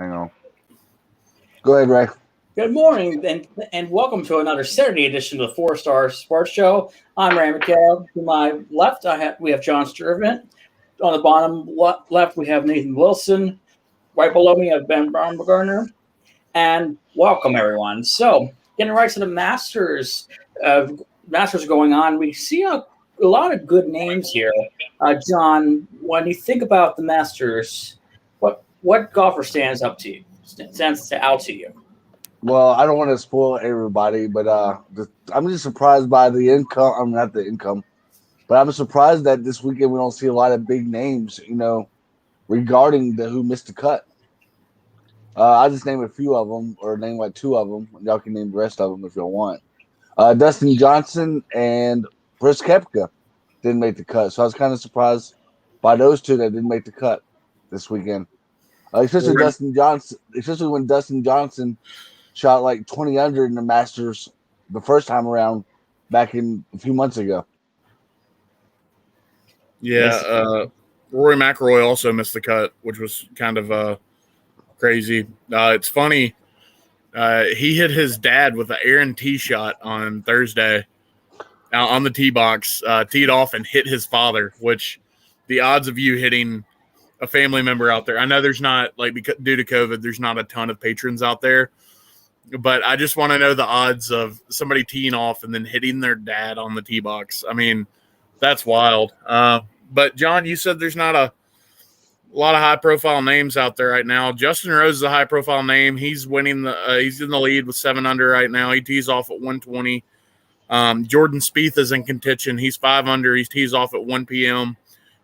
Hang on. Go ahead, Ray. Good morning, and welcome to another Saturday edition of the Four Star Sports Show. I'm Ray McHale. To my left, we have John Sturvant. On the bottom left, we have Nathan Wilson. Right below me, I have Ben Baumgartner. And welcome, everyone. So, getting right to the Masters. Masters going on. We see a lot of good names here. John, when you think about the Masters, what golfer stands out to you? Well, I don't want to spoil everybody, but I'm just surprised by the income. I'm not the income, but I'm surprised that this weekend we don't see a lot of big names. Regarding who missed the cut. I'll just name a few of them, or name like two of them. Y'all can name the rest of them if you want. Dustin Johnson and Brooks Koepka didn't make the cut, so I was kind of surprised by those two that didn't make the cut this weekend. Especially when Dustin Johnson shot like 20 under in the Masters the first time around back in a few months ago. Yeah, Rory McIlroy also missed the cut, which was kind of crazy. It's funny. He hit his dad with an Aaron tee shot on Thursday on the tee box, teed off and hit his father, which the odds of you hitting a family member out there, I know there's not, due to COVID, there's not a ton of patrons out there, but I just want to know the odds of somebody teeing off and then hitting their dad on the tee box. I mean, that's wild. But John, you said there's not a lot of high-profile names out there right now. Justin Rose is a high-profile name. He's winning he's in the lead with 7 under right now. He tees off at 1:20. Jordan Spieth is in contention. He's 5 under. He tees off at 1 p.m.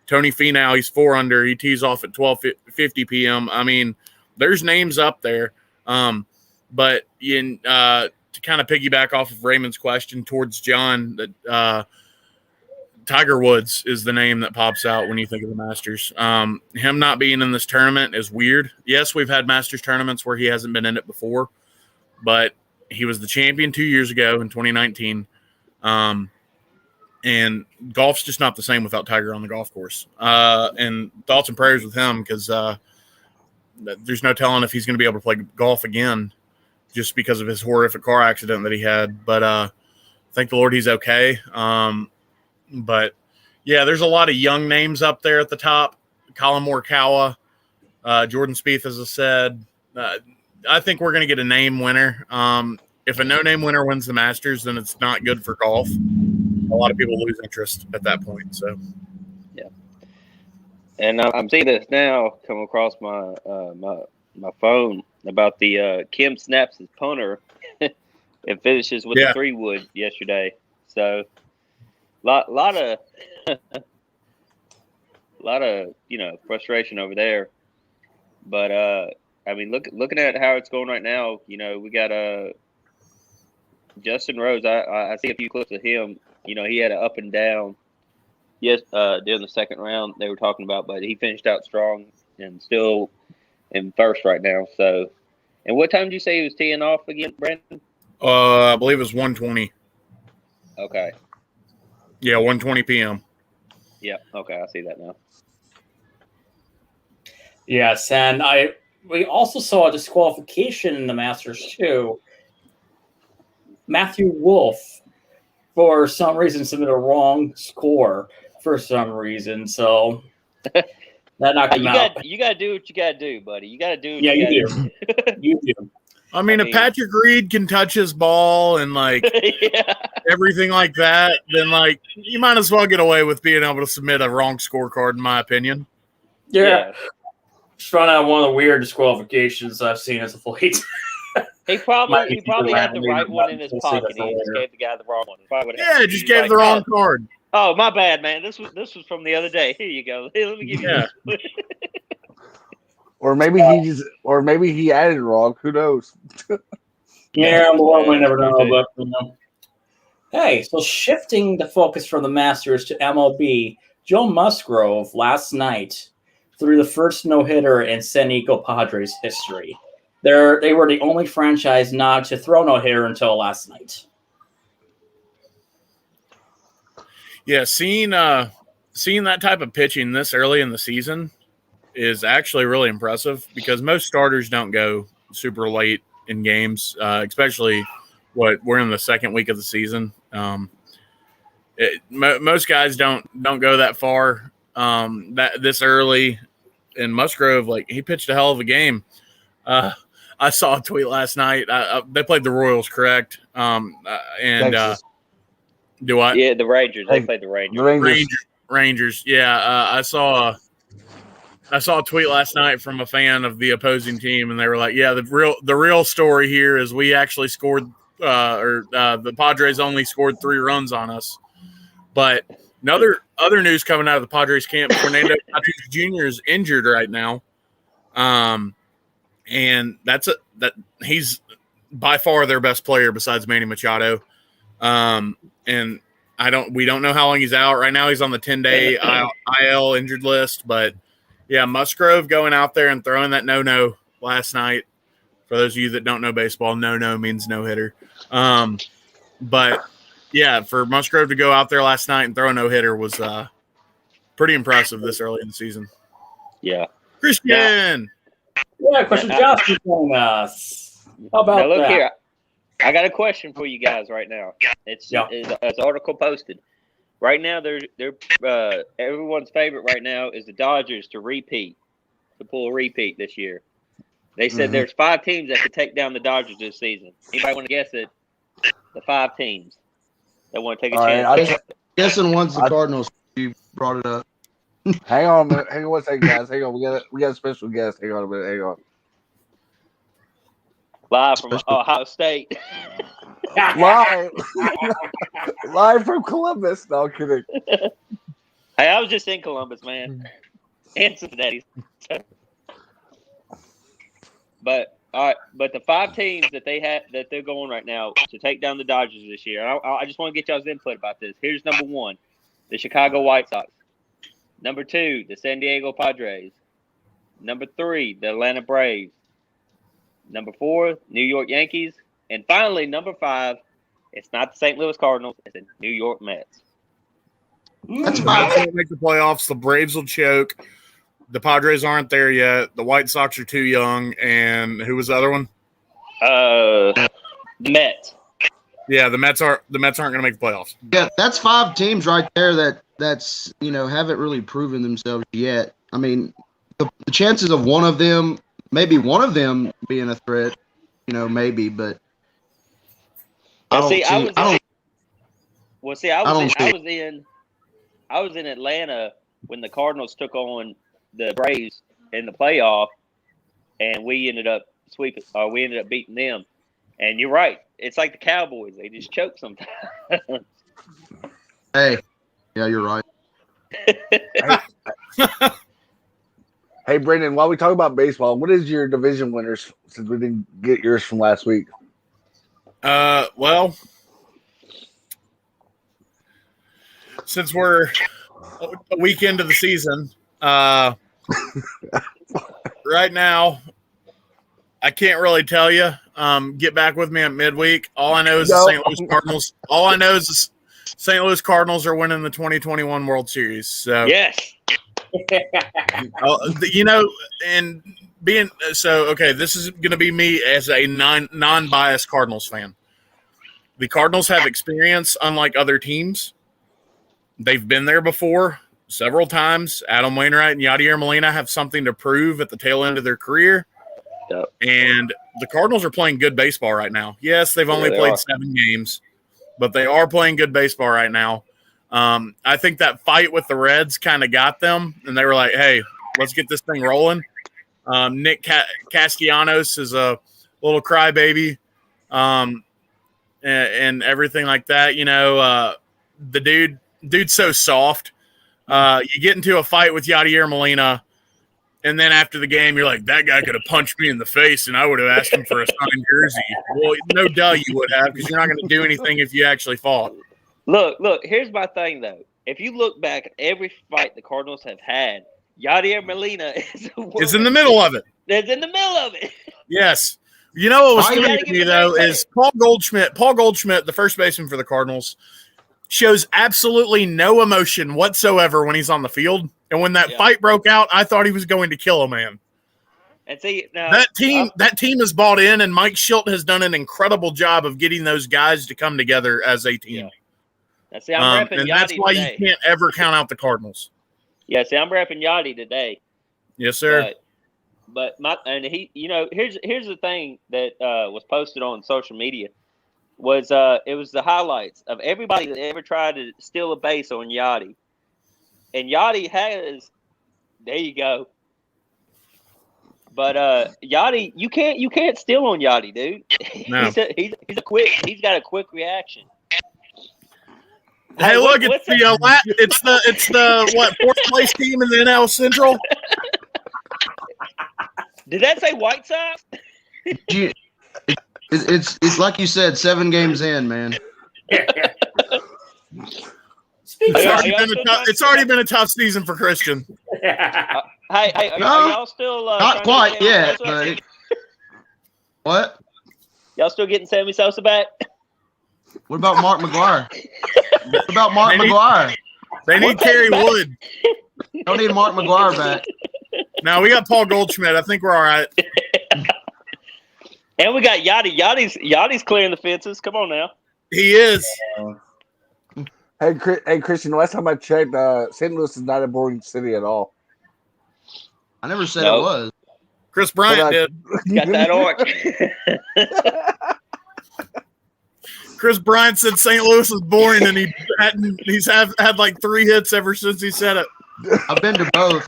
Tony Finau, he's 4 under. He tees off at 12:50 p.m. I mean, there's names up there. But to kind of piggyback off of Raymond's question towards John, that Tiger Woods is the name that pops out when you think of the Masters. Him not being in this tournament is weird. Yes, we've had Masters tournaments where he hasn't been in it before, but he was the champion 2 years ago in 2019. And golf's just not the same without Tiger on the golf course. And thoughts and prayers with him because there's no telling if he's going to be able to play golf again just because of his horrific car accident that he had. But thank the Lord he's okay. But, yeah, there's a lot of young names up there at the top. Colin Morikawa, Jordan Spieth, as I said. I think we're going to get a name winner. If a no-name winner wins the Masters, then it's not good for golf. A lot of people lose interest at that point. So, yeah. And I'm seeing this now come across my my phone about the Kim snaps his punter and finishes with a 3-wood yesterday. So, lot of frustration over there. But I mean, looking at how it's going right now, we got Justin Rose. I see a few clips of him. He had an up and down. Yes, during the second round they were talking about, but he finished out strong and still in first right now. So, and what time did you say he was teeing off again, Brandon? I believe it was 1:20. Okay. Yeah, 1:20 p.m. Yeah. Okay, I see that now. Yes, and we also saw a disqualification in the Masters too. Matthew Wolff, for some reason, submitted a wrong score for some reason, so that knocked him out. You got to do what you got to do, buddy. You got to do what you do. You do. I mean, if Patrick Reed can touch his ball and, everything like that, then, you might as well get away with being able to submit a wrong scorecard, in my opinion. Yeah. Just found out one of the weird disqualifications I've seen as of late. He probably had the right one in his pocket. He just gave the guy the wrong one. Yeah, just gave the wrong card. Oh, my bad, man. This was from the other day. Here you go. Hey, let me give you this. Or maybe he added wrong. Who knows? Yeah, well, we never know. But hey, so shifting the focus from the Masters to MLB, Joe Musgrove last night threw the first no-hitter in San Diego Padres history. They were the only franchise not to throw no-hitter until last night. Yeah, seeing that type of pitching this early in the season is actually really impressive because most starters don't go super late in games, especially we're in the second week of the season. Most guys don't go that far this early. And Musgrove, like, he pitched a hell of a game. I saw a tweet last night. They played the Royals, correct? Do what? Yeah, the Rangers. They played the Rangers. Rangers. Yeah, I saw a tweet last night from a fan of the opposing team, and they were like, "Yeah, the real story here is we actually scored, the Padres only scored 3 runs on us." But other news coming out of the Padres camp: Fernando Tatis Jr. is injured right now, and that he's by far their best player besides Manny Machado. And we don't know how long he's out. Right now he's on the 10-day IL injured list, but yeah, Musgrove going out there and throwing that no-no last night. For those of you that don't know baseball, no-no means no-hitter. But yeah, for Musgrove to go out there last night and throw a no-hitter was pretty impressive this early in the season. Yeah. Christian! Yeah, question Josh joining us. How about now look that? here. I got a question for you guys right now. It's article posted. Right now, they're everyone's favorite right now is the Dodgers to pull a repeat this year. They said there's 5 teams that could take down the Dodgers this season. Anybody want to guess it? The 5 teams that want to take a chance. I'm guessing one's the Cardinals. You brought it up. Hang on a minute. Hang on one second, guys. Hang on. We got a special guest. Hang on a minute. Hang on. Live from Ohio State. Live from Columbus. No, I'm kidding. Hey, I was just in Columbus, man. And Cincinnati. But all right, but the 5 teams that they're going right now to take down the Dodgers this year. I just want to get y'all's input about this. Here's number 1, the Chicago White Sox. Number 2, the San Diego Padres. Number 3, the Atlanta Braves. Number 4, New York Yankees. And finally, number 5, it's not the St. Louis Cardinals, it's the New York Mets. That's The fine. Mets won't make the playoffs. The Braves will choke. The Padres aren't there yet. The White Sox are too young. And who was the other one? The Mets. Yeah, the Mets aren't going to make the playoffs. Yeah, that's 5 teams right there that's haven't really proven themselves yet. I mean, the chances of maybe one of them being a threat, maybe, but I was in Atlanta when the Cardinals took on the Braves in the playoff, and we ended up beating them. And you're right, it's like the Cowboys; they just choke sometimes. Hey, yeah, you're right. Hey, Brendan, while we talk about baseball, what is your division winners since we didn't get yours from last week? Well, since we're a week into the season, right now, I can't really tell you. Get back with me at midweek. All I know is the St. Louis Cardinals. All I know is the St. Louis Cardinals are winning the 2021 World Series. So Yes. and being so okay, this is going to be me as a non-biased Cardinals fan. The Cardinals have experience, unlike other teams. They've been there before several times. Adam Wainwright and Yadier Molina have something to prove at the tail end of their career. Yep. And the Cardinals are playing good baseball right now. Yes, they've only played 7 games, but they are playing good baseball right now. I think that fight with the Reds kind of got them, and they were like, hey, let's get this thing rolling. Nick Castellanos is a little crybaby and everything like that. The dude's so soft. You get into a fight with Yadier Molina, and then after the game, you're like, that guy could have punched me in the face, and I would have asked him for a signed jersey. Well, no duh you would have, because you're not going to do anything if you actually fought. Look, here's my thing, though. If you look back at every fight the Cardinals have had, Yadier Molina is in the middle of it. It's in the middle of it. Yes. You know what was Why you funny gotta to give me, him though, that is Paul Goldschmidt, the first baseman for the Cardinals, shows absolutely no emotion whatsoever when he's on the field. And when that Yeah. fight broke out, I thought he was going to kill a man. And see, now, That team is bought in, and Mike Schilt has done an incredible job of getting those guys to come together as a team. Yeah. Now, see, I'm repping and Yachty that's why today. you can't ever count out the Cardinals. Yeah, see, I'm repping Yachty today. Yes, sir. But he, here's the thing that was posted on social media was it was the highlights of everybody that ever tried to steal a base on Yachty, and Yachty has. There you go. But Yachty, you can't steal on Yachty, dude. No. He's got a quick reaction. Hey, look, what's it's the what, fourth place team in the NL Central? Did that say White Sox? It's like you said, 7 games in, man. It's already been a tough season for Christian. Hey, are y'all still Not quite yet, but what? Y'all still getting Sammy Sosa back? What about Mark McGuire? What about Mark McGuire? They need Kerry Wood. Don't need Mark McGuire back. Now we got Paul Goldschmidt. I think we're all right. And we got Yachty. Yachty's clearing the fences. Come on now. He is. Hey, Christian. Last time I checked, St. Louis is not a boring city at all. I never said No. it was. Chris Bryant did. Got that orange. Chris Bryant said St. Louis is boring, and he's had like 3 hits ever since he said it. I've been to both.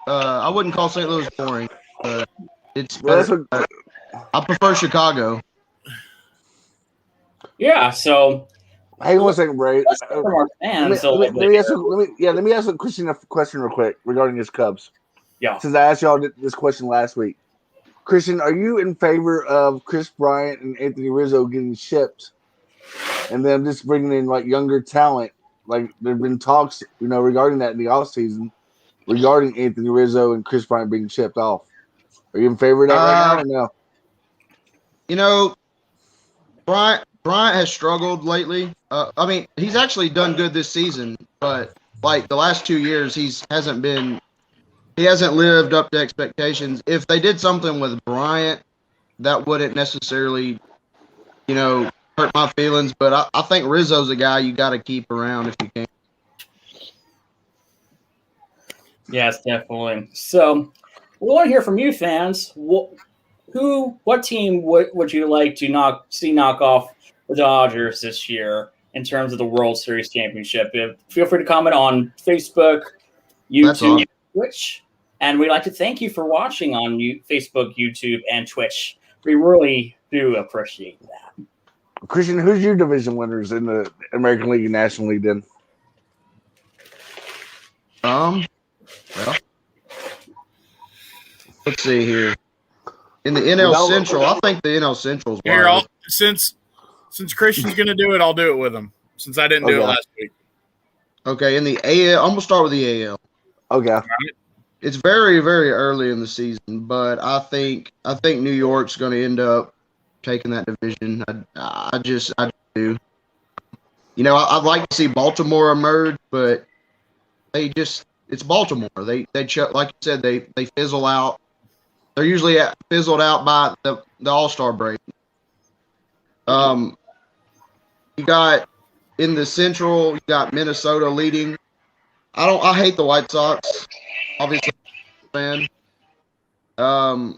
I wouldn't call St. Louis boring, but it's Well, better. I prefer Chicago. Yeah, so Hang on one second, Bray. let's hear from our fans. Let me ask Christian a question real quick regarding his Cubs. Yeah. Since I asked y'all this question last week, Christian, are you in favor of Chris Bryant and Anthony Rizzo getting shipped, and them just bringing in like younger talent? Like there've been talks, regarding that in the offseason, regarding Anthony Rizzo and Chris Bryant being shipped off. Are you in favor of that right now or no? Bryant has struggled lately. He's actually done good this season, but like the last 2 years, he hasn't lived up to expectations. If they did something with Bryant, that wouldn't necessarily, hurt my feelings. But I think Rizzo's a guy you got to keep around if you can. Yes, definitely. So we want to hear from you, fans. What team would you like to knock off the Dodgers this year in terms of the World Series championship? Feel free to comment on Facebook, YouTube, Twitch. And we'd like to thank you for watching on Facebook, YouTube, and Twitch. We really do appreciate that. Christian, who's your division winners in the American League and National League then? Well, let's see here. In the NL Central, I think the NL Central's Here, since Christian's going to do it, I'll do it with him. Since I didn't do it last week. Okay, in the AL, I'm gonna start with the AL. Okay. It's very, very early in the season, but I think New York's going to end up taking that division. I do. I'd like to see Baltimore emerge, but it's Baltimore. They like you said, they fizzle out. They're usually fizzled out by the All-Star break. You got in the Central, you got Minnesota leading. I hate the White Sox. Obviously, fan. I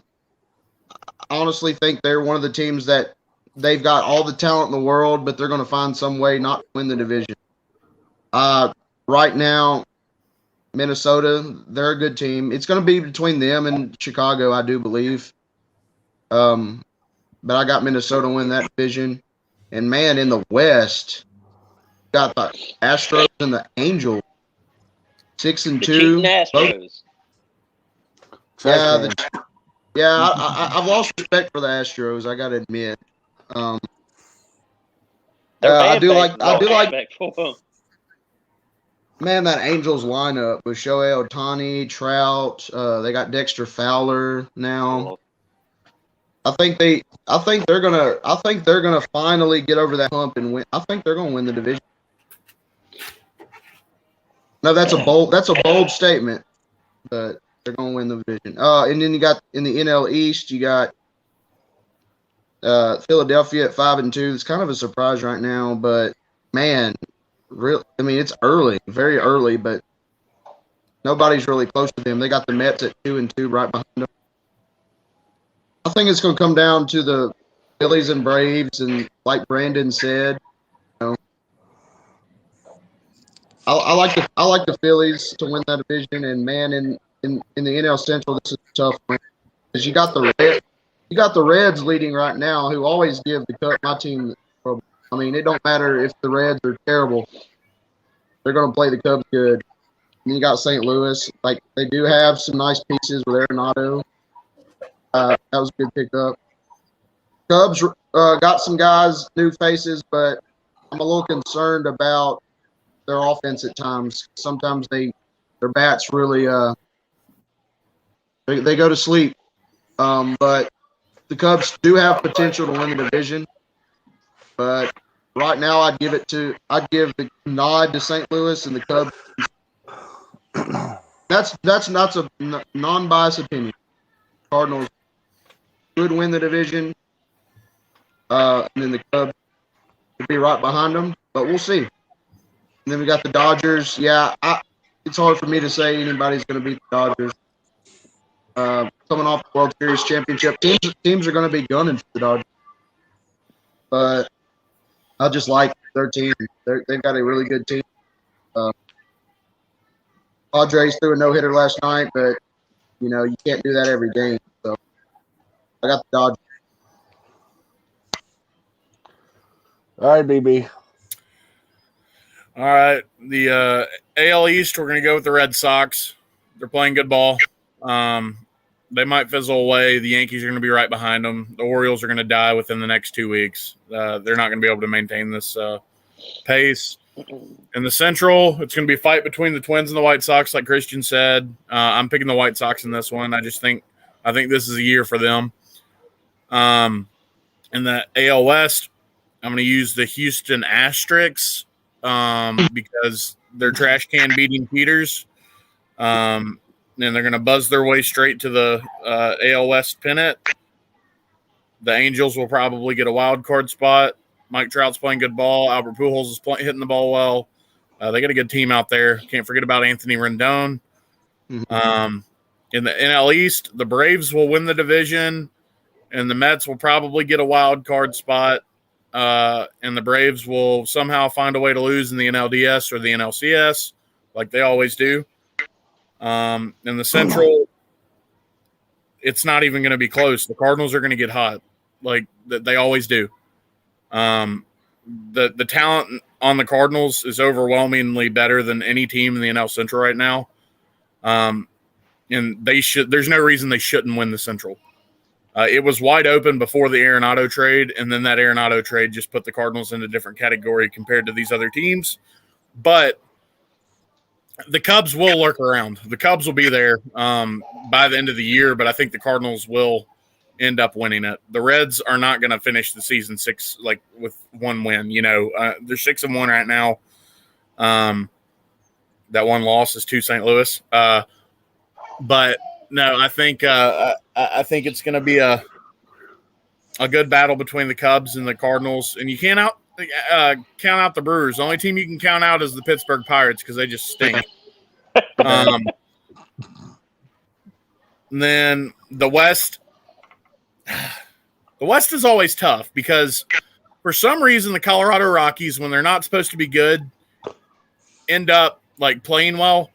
honestly think they're one of the teams that they've got all the talent in the world, but they're going to find some way not to win the division. Right now, Minnesota, they're a good team. It's going to be between them and Chicago, I do believe. But I got Minnesota win that division. And, man, in the West, got the Astros and the Angels. 6-2. Astros. I've lost respect for the Astros. I got to admit. I do like. for them. Man, that Angels lineup with Shohei Ohtani, Trout. They got Dexter Fowler now. I think they're gonna finally get over that hump and win. I think they're gonna win the division. No, that's a bold statement, but they're gonna win the division. And then you got in the NL East, you got Philadelphia at 5-2. It's kind of a surprise right now, but man, it's early, very early, but nobody's really close to them. They got the Mets at 2-2 right behind them. I think it's going to come down to the Phillies and Braves, and like Brandon said, I like the Phillies to win that division. And man, in the NL Central, this is a tough one because you got the Reds leading right now, who always give the Cup my team trouble. I mean, it don't matter if the Reds are terrible; they're going to play the Cubs good. And you got St. Louis, like they do have some nice pieces with Arenado. That was a good pickup. Cubs got some guys, new faces, but I'm a little concerned about their offense at times. Sometimes their bats really they go to sleep. But the Cubs do have potential to win the division. But right now, I'd give the nod to St. Louis and the Cubs. That's not a non-biased opinion. Cardinals could win the division, and then the Cubs would be right behind them, but we'll see. And then we got the Dodgers. Yeah, it's hard for me to say anybody's going to beat the Dodgers. Coming off the World Series championship, teams are going to be gunning for the Dodgers. But I just like their team. They've got a really good team. Padres threw a no-hitter last night, but, you can't do that every game. So I got the Dodgers. All right, BB. All right. The AL East, we're going to go with the Red Sox. They're playing good ball. They might fizzle away. The Yankees are going to be right behind them. The Orioles are going to die within the next 2 weeks. They're not going to be able to maintain this pace. In the Central, it's going to be a fight between the Twins and the White Sox, like Christian said. I'm picking the White Sox in this one. I think this is a year for them. In the AL West, I'm going to use the Houston Asterisks because they're trash can beating Peters. And they're going to buzz their way straight to the AL West pennant. The Angels will probably get a wild card spot. Mike Trout's playing good ball. Albert Pujols is hitting the ball well. They got a good team out there. Can't forget about Anthony Rendon. Mm-hmm. In the NL East, the Braves will win the division, and the Mets will probably get a wild card spot. And the Braves will somehow find a way to lose in the NLDS or the NLCS, like they always do. In the Central, it's not even going to be close. The Cardinals are going to get hot, like they always do. The talent on the Cardinals is overwhelmingly better than any team in the NL Central right now. And there's no reason they shouldn't win the Central. It was wide open before the Arenado trade, and then that Arenado trade just put the Cardinals in a different category compared to these other teams. But the Cubs will lurk around. The Cubs will be there by the end of the year, but I think the Cardinals will end up winning it. The Reds are not going to finish the season with one win. They're 6-1 right now. That one loss is to St. Louis. But no, I think it's going to be a good battle between the Cubs and the Cardinals. And you can't count out the Brewers. The only team you can count out is the Pittsburgh Pirates because they just stink. And then the West. The West is always tough because for some reason the Colorado Rockies, when they're not supposed to be good, end up playing well.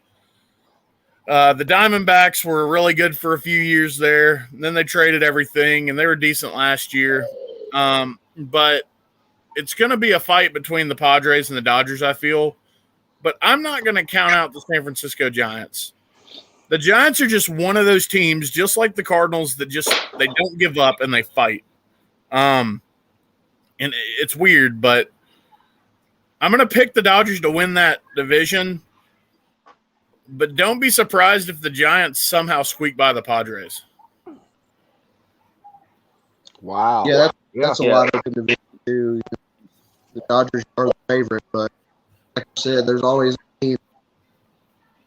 The Diamondbacks were really good for a few years there. And then they traded everything, and they were decent last year. But it's going to be a fight between the Padres and the Dodgers, I feel. But I'm not going to count out the San Francisco Giants. The Giants are just one of those teams, just like the Cardinals, that they don't give up and they fight. And it's weird, but I'm going to pick the Dodgers to win that division. But don't be surprised if the Giants somehow squeak by the Padres. Wow. Yeah, that's a Yeah. wide open division too. The Dodgers are the favorite, but like I said, there's always a team,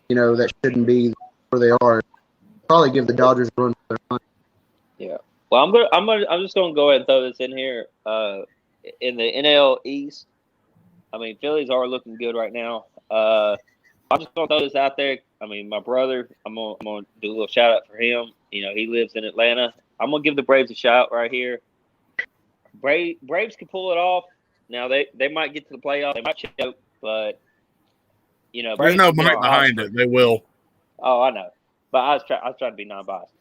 that shouldn't be where they are. Probably give the Dodgers a run for their money. Yeah. Well, I'm just gonna go ahead and throw this in here. In the NL East, I mean, Phillies are looking good right now. I'm just gonna throw this out there. I mean, my brother, I'm gonna do a little shout out for him. He lives in Atlanta. I'm gonna give the Braves a shout right here. Braves can pull it off. Now they might get to the playoff. They might choke, but There's Braves no can get might on a hot behind streak. it. They will. Oh, I know, but I was trying to be non-biased.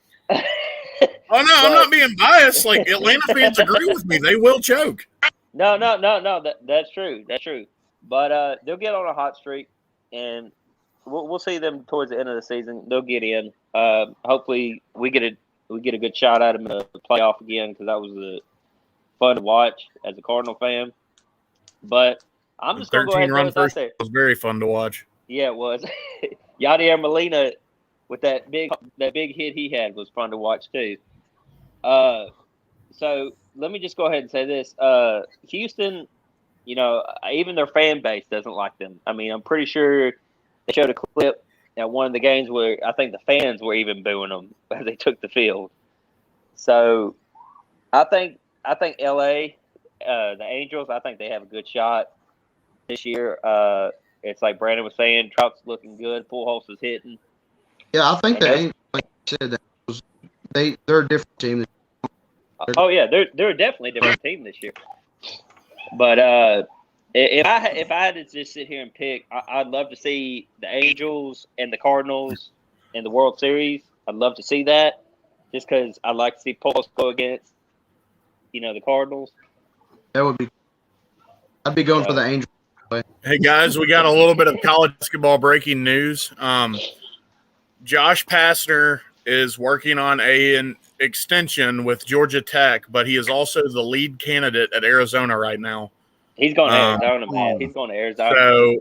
Oh no, I'm not being biased. Like Atlanta fans agree with me. They will choke. No. That's true. That's true. But they'll get on a hot streak, and we'll see them towards the end of the season. They'll get in. Hopefully, we get a good shot at them in the playoff again, because that was fun to watch as a Cardinal fan. But I'm just going to go ahead and throw this out there. Was very fun to watch. Yeah, it was. Yadier Molina with that big hit he had was fun to watch too. So let me just go ahead and say this. Houston, even their fan base doesn't like them. I mean, I'm pretty sure they showed a clip at one of the games where I think the fans were even booing them as they took the field. So I think LA, the Angels, I think they have a good shot this year. It's like Brandon was saying, Trout's looking good, Pujols is hitting. Yeah, I think the Angels, like you said, they're a different team. Oh yeah, they're definitely a different team this year. But if I had to just sit here and pick, I'd love to see the Angels and the Cardinals in the World Series. I'd love to see that, just because I'd like to see Pujols go against, the Cardinals. That would be. I'd be going for the Angels. Hey guys, we got a little bit of college basketball breaking news. Josh Pastner is working on an extension with Georgia Tech, but he is also the lead candidate at Arizona right now. He's going to Arizona, man. He's going to Arizona. So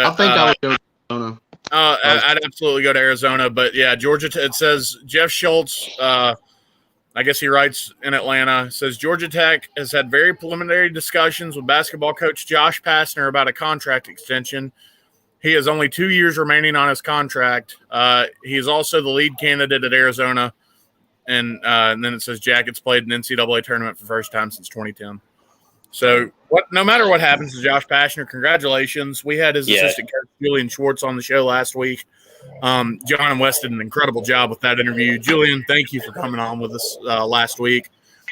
I think I would go to Arizona. I'd absolutely go to Arizona, but yeah, Georgia. It says Jeff Schultz. I guess he writes in Atlanta. Says Georgia Tech has had very preliminary discussions with basketball coach Josh Pastner about a contract extension. He has only 2 years remaining on his contract. He is also the lead candidate at Arizona. And then it says Jackets played an NCAA tournament for the first time since 2010. So no matter what happens to Josh Pastner, congratulations. We had his assistant coach, Julian Schwartz, on the show last week. John and Wes did an incredible job with that interview. Julian, thank you for coming on with us last week,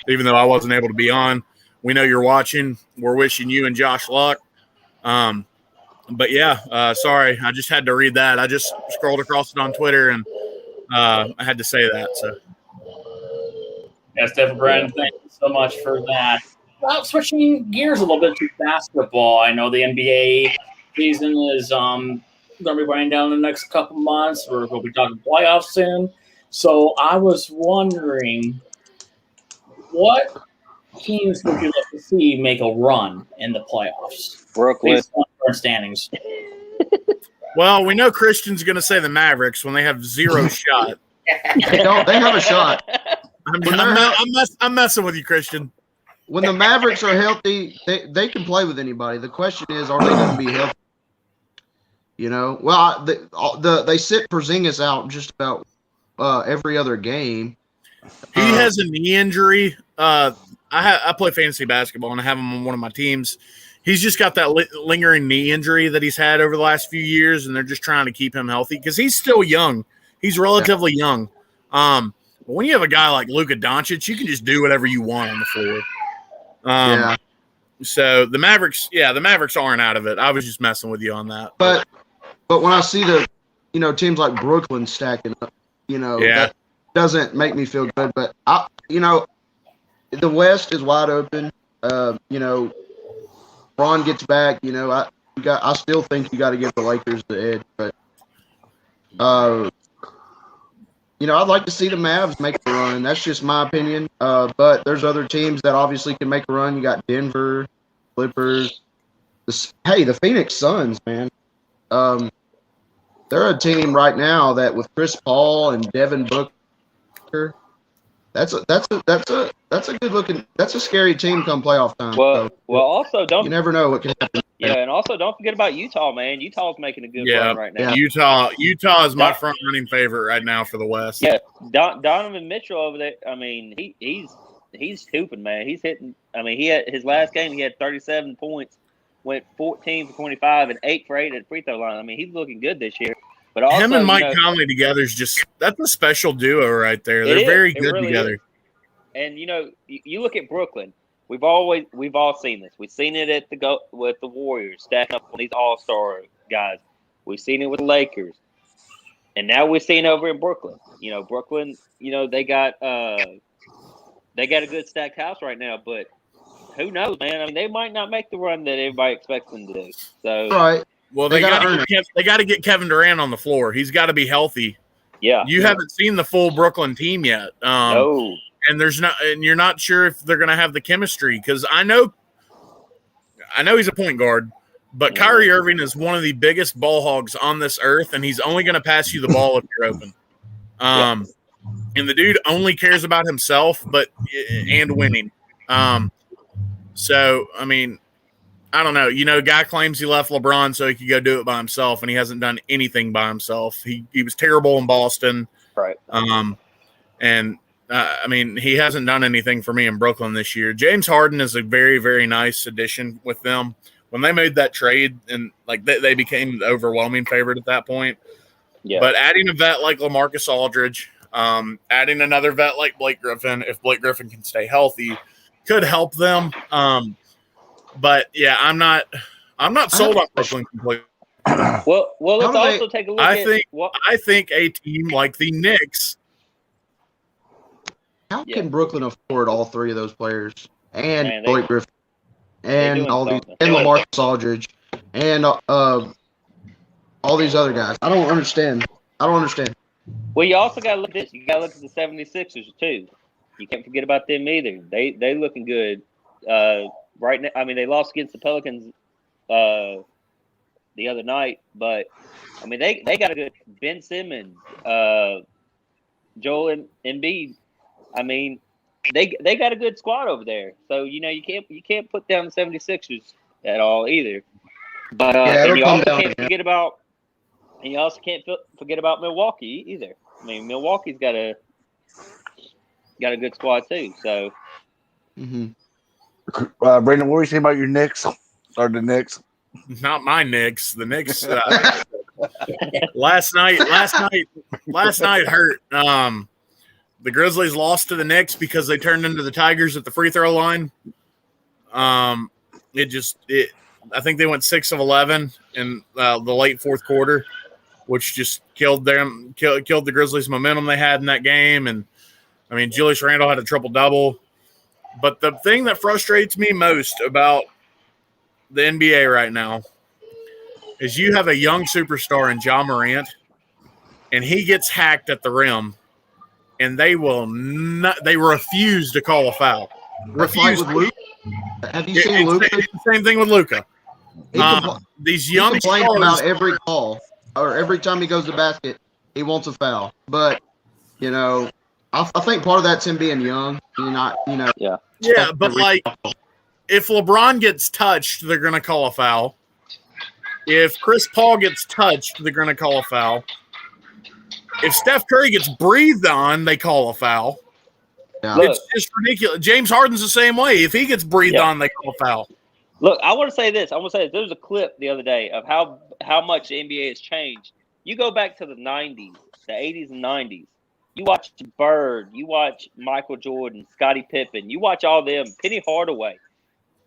even though I wasn't able to be on. We know you're watching. We're wishing you and Josh luck. But yeah, sorry, I just had to read that. I just scrolled across it on Twitter, and I had to say that. So, yes, Stephen Brandon, thank you so much for that. Well, switching gears a little bit to basketball, I know the NBA season is going to be winding down in the next couple months. We're going to be talking playoffs soon. So I was wondering, what teams would you like to see make a run in the playoffs? Brooklyn. Based on current standings. well, we know Christian's going to say the Mavericks when they have zero shot. They have a shot. I'm messing with you, Christian. When the Mavericks are healthy, they can play with anybody. The question is, are they going to be healthy? Well, they sit Porzingis out just about every other game. He has a knee injury. I play fantasy basketball, and I have him on one of my teams. He's just got that lingering knee injury that he's had over the last few years, and they're just trying to keep him healthy because he's still young. He's relatively young. But when you have a guy like Luka Doncic, you can just do whatever you want on the floor. So the Mavericks aren't out of it. I was just messing with you on that. But when I see the, teams like Brooklyn stacking up, that doesn't make me feel good. But the West is wide open. Ron gets back. I still think you got to give the Lakers the edge. But I'd like to see the Mavs make a run. That's just my opinion. But there's other teams that obviously can make a run. You got Denver, Clippers. The Phoenix Suns, man. They're a team right now that with Chris Paul and Devin Booker, that's a that's a good looking. That's a scary team come playoff time. Well, So, also you don't never know what can happen. and also don't forget about Utah, man. Utah's making a good Yeah. run right now. Utah is my front running favorite right now for the West. Yeah, Donovan Mitchell over there. I mean, he's hooping, man. He's hitting. I mean, he had his last game. He had 37 points, went 14 for 25, and 8 for 8 at the free throw line. I mean, he's looking good this year. But also, him and Mike Conley together is that's a special duo right there. They're very good really together. Is. And you look at Brooklyn. We've all seen this. We've seen it with the Warriors stacking up on these all-star guys. We've seen it with the Lakers, and now we're seeing it over in Brooklyn. Brooklyn. They got a good stacked house right now, but who knows, man? I mean, they might not make the run that everybody expects them to do. So, Right. Well, they got to get Kevin Durant on the floor. He's got to be healthy. Yeah. You haven't seen the full Brooklyn team yet. No. And you're not sure if they're going to have the chemistry, because I know he's a point guard, but Kyrie Irving is one of the biggest ball hogs on this earth, and he's only going to pass you the ball if you're open. And the dude only cares about himself, and winning. So I mean, I don't know. Guy claims he left LeBron so he could go do it by himself, and he hasn't done anything by himself. He was terrible in Boston, right? I mean, he hasn't done anything for me in Brooklyn this year. James Harden is a very, very nice addition with them. When they made that trade, and they became the overwhelming favorite at that point. Yeah. But adding a vet like LaMarcus Aldridge, adding another vet like Blake Griffin, if Blake Griffin can stay healthy, could help them. But yeah, I'm not sold on Brooklyn completely. Well, let's also take a look I think a team like the Knicks. How can Brooklyn afford all three of those players and Blake Griffin and all these and LaMarcus Aldridge and all these other guys? I don't understand. Well, you also got to look at this. You got to look at the 76ers too. You can't forget about them either. They looking good right now. I mean, they lost against the Pelicans the other night, but I mean they got a good Ben Simmons, Joel Embiid. I mean, they got a good squad over there. So you can't put down the 76ers at all either. But you also can't forget about Milwaukee either. I mean, Milwaukee's got a good squad too. So, Brandon, what were you saying about your Knicks or the Knicks? Not my Knicks. The Knicks. Last night hurt. The Grizzlies lost to the Knicks because they turned into the Tigers at the free throw line. I think they went 6 of 11 in the late fourth quarter, which just killed the Grizzlies' momentum they had in that game. And I mean, Julius Randle had a triple-double. But the thing that frustrates me most about the NBA right now is you have a young superstar in Ja Morant, and he gets hacked at the rim, and they refuse to call a foul. Refuse. Have you seen Luka? It's the same thing with Luka. These young complains stars about every call or every time he goes to basket, he wants a foul. But I think part of that's him being young. Yeah, but if LeBron gets touched, they're going to call a foul. If Chris Paul gets touched, they're going to call a foul. If Steph Curry gets breathed on, they call a foul. Yeah. It's just ridiculous. James Harden's the same way. If he gets breathed on, they call a foul. Look, I want to say this. There was a clip the other day of how much the NBA has changed. You go back to the 90s, the 80s and 90s. You watch Bird. You watch Michael Jordan, Scottie Pippen. You watch all them, Penny Hardaway.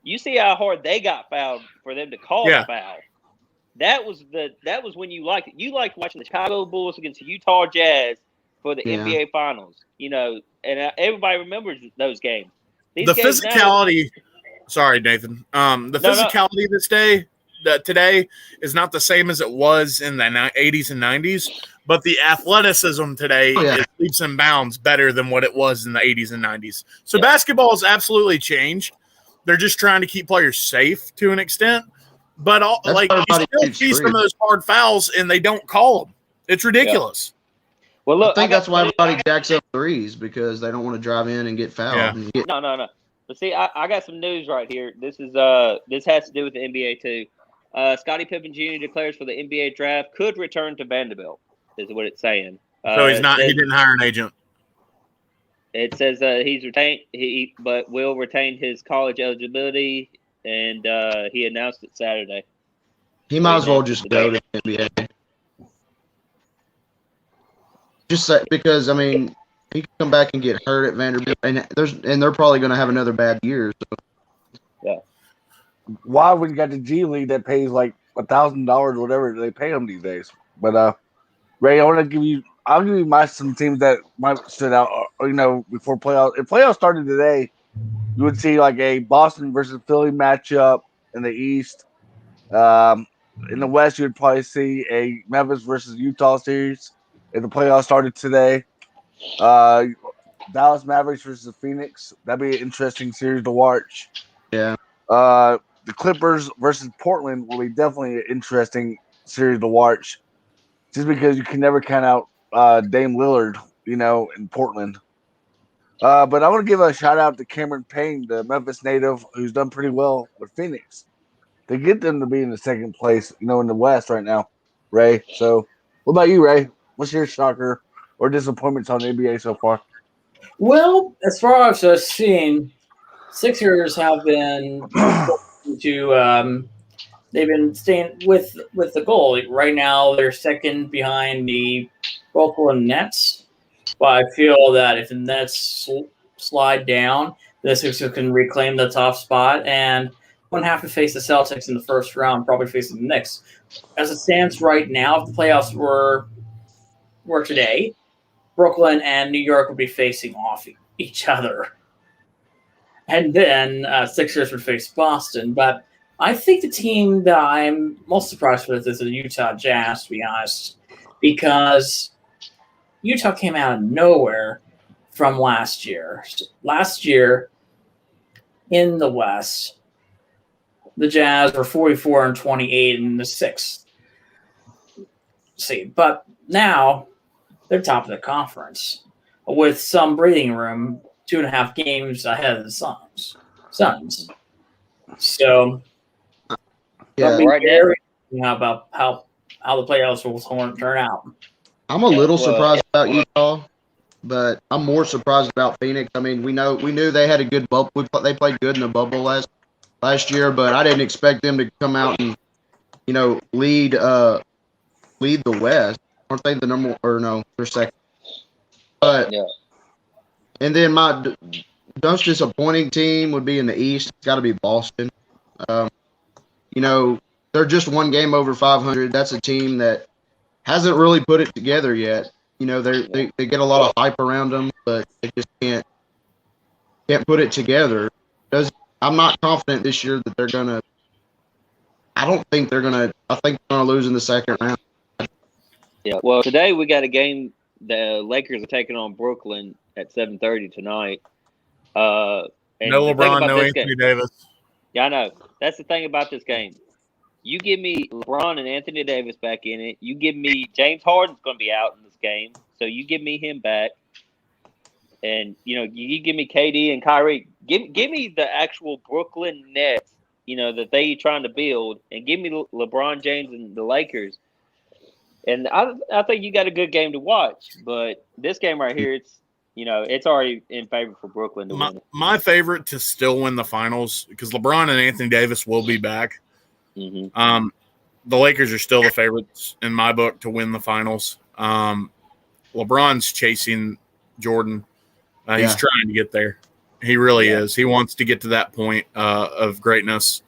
You see how hard they got fouled for them to call a foul. That was when you liked it. You liked watching the Chicago Bulls against the Utah Jazz for the NBA Finals. And everybody remembers those games. The physicality. Sorry, Nathan. The physicality today is not the same as it was in the 80s and 90s, but the athleticism today is leaps and bounds better than what it was in the 80s and 90s. So basketball has absolutely changed. They're just trying to keep players safe to an extent. But you still see some of those hard fouls, and they don't call them. It's ridiculous. Well, look, I think that's why I everybody jacks up threes because they don't want to drive in and get fouled. Yeah. And get, no. But see, I got some news right here. This has to do with the NBA too. Scottie Pippen Jr. declares for the NBA draft could return to Vanderbilt. Is what it's saying. So he's not. He didn't hire an agent. It says he's retained. But will retain his college eligibility, and he announced it Saturday. he might as well just go to the NBA. Just because I mean he can come back and get hurt at Vanderbilt, and they're probably going to have another bad year. So. Why we got the G League that pays like $1,000, whatever they pay them these days? But Ray, I'll give you some teams that might stood out. Before playoffs. If playoffs started today, you would see like a Boston versus Philly matchup in the East. In the West, you would probably see a Memphis versus Utah series if the playoffs started today. Dallas Mavericks versus Phoenix. That'd be an interesting series to watch. Yeah. The Clippers versus Portland will be definitely an interesting series to watch, just because you can never count out Dame Lillard, in Portland. But I want to give a shout out to Cameron Payne, the Memphis native, who's done pretty well with Phoenix. To get them to be in the second place, in the West right now, Ray. So, what about you, Ray? What's your shocker or disappointments on the NBA so far? Well, as far as I've seen, Sixers have been they've been staying with the goal. Right now, they're second behind the Brooklyn Nets. But I feel that if the Nets slide down, the Sixers can reclaim the top spot and won't have to face the Celtics in the first round, probably facing the Knicks. As it stands right now, if the playoffs were today, Brooklyn and New York would be facing off each other. And then Sixers would face Boston. But I think the team that I'm most surprised with is the Utah Jazz, to be honest, because Utah came out of nowhere from last year. Last year, in the West, the Jazz were 44-28 in the sixth seed. But now they're top of the conference with some breathing room, 2.5 games ahead of the Suns. So, Yeah, right now, about how the playoffs will turn out. I'm a little surprised about Utah, but I'm more surprised about Phoenix. I mean, we knew they had a good bubble. They played good in the bubble last year, but I didn't expect them to come out and lead the West. Aren't they the number? Or no, they're second. But yeah. And then my most disappointing team would be in the East. It's got to be Boston. They're just one game over 500. That's a team that hasn't really put it together yet. They get a lot of hype around them, but they just can't put it together. I'm not confident this year that they're gonna. I don't think they're gonna. I think they're gonna lose in the second round. Yeah. Well, today we got a game. The Lakers are taking on Brooklyn at 7:30 tonight. No LeBron, no Anthony Davis. Yeah, I know. That's the thing about this game. You give me LeBron and Anthony Davis back in it. You give me James Harden's going to be out in this game, so you give me him back. And you give me KD and Kyrie. Give me the actual Brooklyn Nets. That they trying to build, and give me LeBron James and the Lakers. And I think you got a good game to watch. But this game right here, it's already in favor for Brooklyn to win. My favorite to still win the finals, because LeBron and Anthony Davis will be back. Mm-hmm. The Lakers are still the favorites in my book to win the finals. LeBron's chasing Jordan. He's trying to get there. He really is. He wants to get to that point of greatness.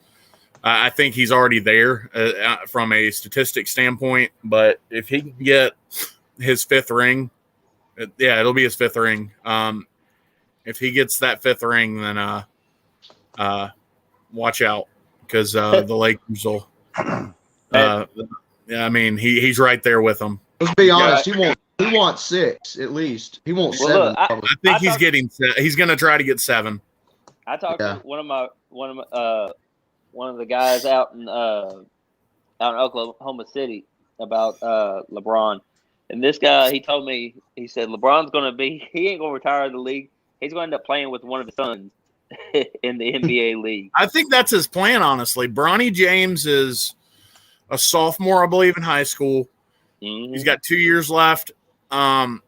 I think he's already there from a statistic standpoint, but if he can get his fifth ring, it'll be his fifth ring. If he gets that fifth ring, then watch out, because the Lakers will. He's right there with them. Let's be honest. He wants 6 at least. He wants 7. Look, I think he's getting. He's going to try to get 7. I talked to one of the guys out in Oklahoma City about LeBron, And this guy, he told me, he said LeBron's he ain't gonna retire in the league. He's gonna end up playing with one of his sons in the NBA league. I think that's his plan, honestly. Bronny James is a sophomore, I believe, in high school. Mm-hmm. He's got 2 years left, and